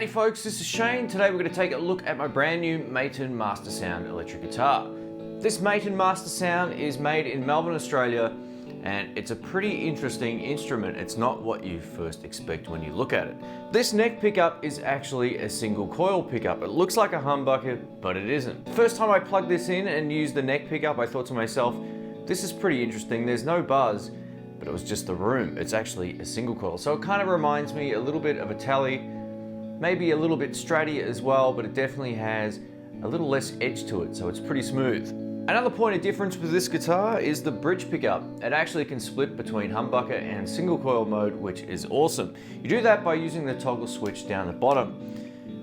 Howdy folks, this is Shane. Today we're going to take a look at my brand new Maton Mastersound electric guitar. This Maton Mastersound is made in Melbourne, Australia, and it's a pretty interesting instrument. It's not what you first expect when you look at it. This neck pickup is actually a single coil pickup. It looks like a humbucker, but it isn't. First time I plugged this in and used the neck pickup, I thought to myself, this is pretty interesting. There's no buzz, but it was just the room. It's actually a single coil. So it kind of reminds me a little bit of a Tele, maybe a little bit stratty as well, but it definitely has a little less edge to it, so it's pretty smooth. Another point of difference with this guitar is the bridge pickup. It actually can split between humbucker and single coil mode, which is awesome. You do that by using the toggle switch down the bottom.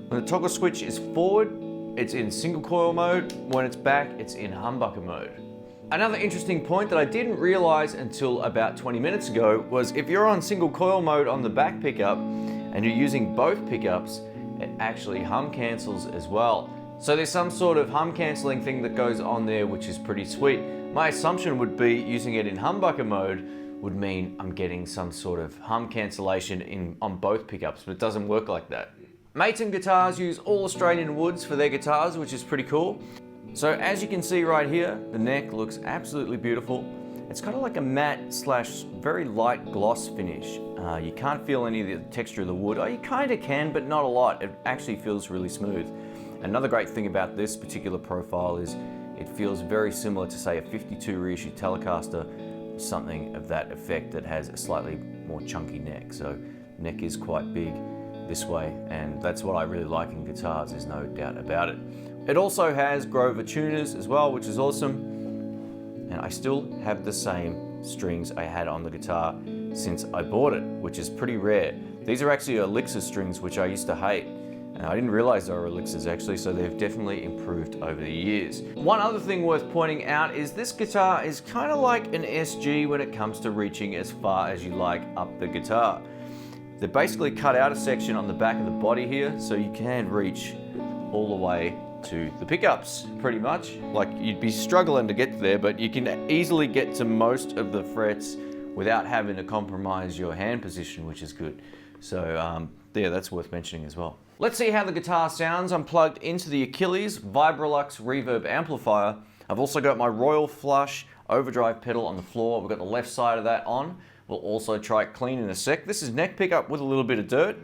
When the toggle switch is forward, it's in single coil mode. When it's back, it's in humbucker mode. Another interesting point that I didn't realize until about 20 minutes ago was if you're on single coil mode on the back pickup and you're using both pickups, it actually hum cancels as well. So there's some sort of hum cancelling thing that goes on there, which is pretty sweet. My assumption would be using it in humbucker mode would mean I'm getting some sort of hum cancellation on both pickups, but it doesn't work like that. Maton guitars use all Australian woods for their guitars, which is pretty cool. So as you can see right here, the neck looks absolutely beautiful. It's kind of like a matte slash very light gloss finish. You can't feel any of the texture of the wood. Oh, you kind of can, but not a lot. It actually feels really smooth. Another great thing about this particular profile is it feels very similar to, say, a 52 reissue Telecaster, something of that effect that has a slightly more chunky neck. So neck is quite big this way, and that's what I really like in guitars, there's no doubt about it. It also has Grover tuners as well, which is awesome. And I still have the same strings I had on the guitar since I bought it, which is pretty rare. These are actually Elixir strings, which I used to hate. And I didn't realize they were Elixirs actually, so they've definitely improved over the years. One other thing worth pointing out is this guitar is kind of like an SG when it comes to reaching as far as you like up the guitar. They basically cut out a section on the back of the body here, so you can reach all the way to the pickups, pretty much. Like, you'd be struggling to get there, but you can easily get to most of the frets without having to compromise your hand position, which is good. So yeah, that's worth mentioning as well. Let's see how the guitar sounds. I'm plugged into the Achilles Vibrolux reverb amplifier. I've also got my Royal Flush overdrive pedal on the floor. We've got the left side of that on. We'll also try it clean in a sec. This is neck pickup with a little bit of dirt.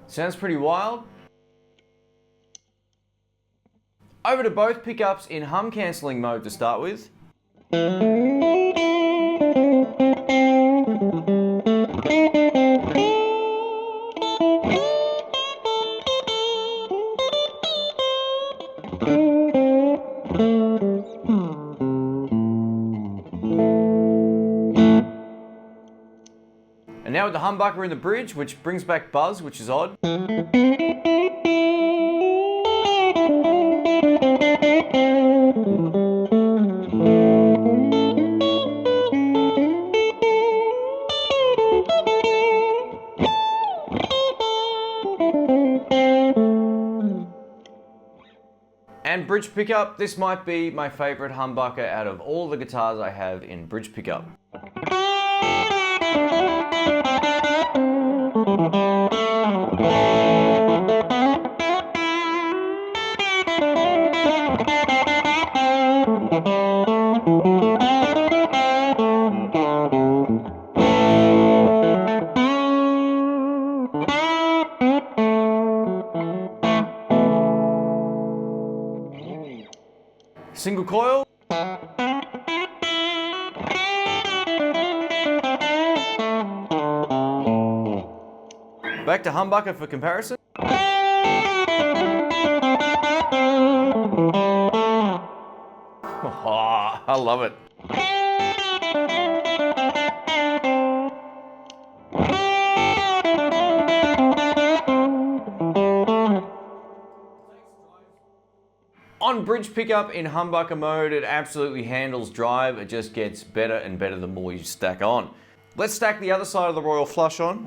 Sounds pretty wild. Over to both pickups in hum cancelling mode to start with. And now with the humbucker in the bridge, which brings back buzz, which is odd. And bridge pickup, this might be my favorite humbucker out of all the guitars I have in bridge pickup. Single coil. Back to humbucker for comparison. Oh, I love it. On bridge pickup in humbucker mode, it absolutely handles drive. It just gets better and better the more you stack on. Let's stack the other side of the Royal Flush on.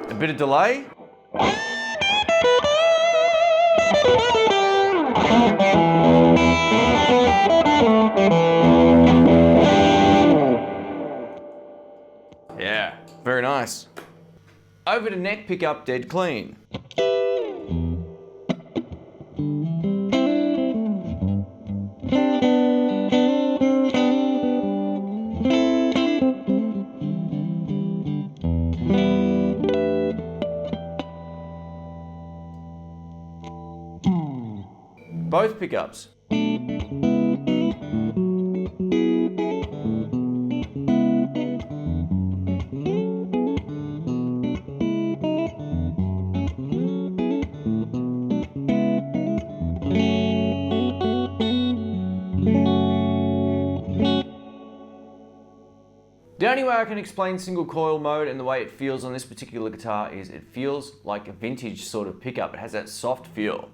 A bit of delay. Yeah, very nice. Over to neck pickup, dead clean. Both pickups. The only way I can explain single coil mode and the way it feels on this particular guitar is it feels like a vintage sort of pickup. It has that soft feel.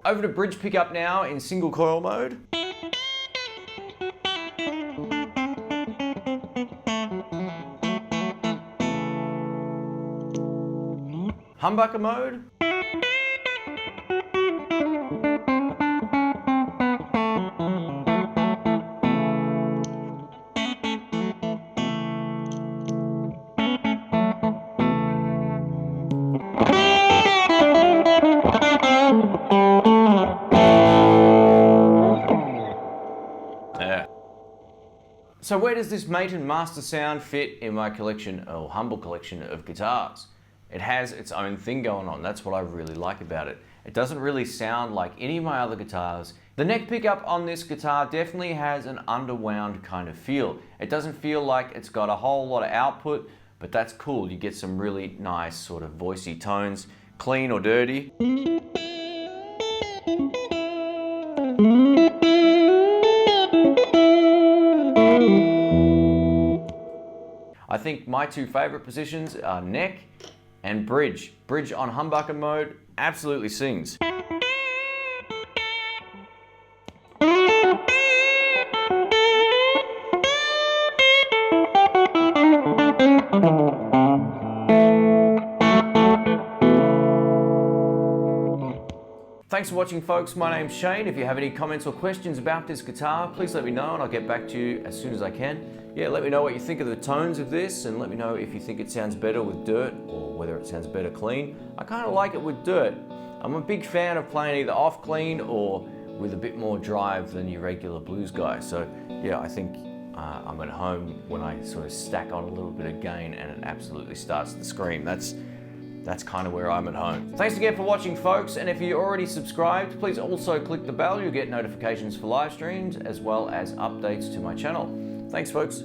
Over to bridge pickup now in single coil mode. Humbucker mode. Yeah. So where does this Maton Mastersound fit in my collection, or humble collection of guitars? It has its own thing going on. That's what I really like about it. It doesn't really sound like any of my other guitars. The neck pickup on this guitar definitely has an underwound kind of feel. It doesn't feel like it's got a whole lot of output, but that's cool. You get some really nice sort of voicey tones, clean or dirty. I think my two favorite positions are neck and bridge. Bridge on humbucker mode absolutely sings. Thanks for watching, folks. My name's Shane. If you have any comments or questions about this guitar, please let me know and I'll get back to you as soon as I can. Yeah, let me know what you think of the tones of this, and let me know if you think it sounds better with dirt or whether it sounds better clean. I kind of like it with dirt. I'm a big fan of playing either off clean or with a bit more drive than your regular blues guy. So yeah, I think I'm at home when I sort of stack on a little bit of gain and it absolutely starts to scream. That's kind of where I'm at home. Thanks again for watching, folks, and if you're already subscribed, please also click the bell. You'll get notifications for live streams as well as updates to my channel. Thanks, folks.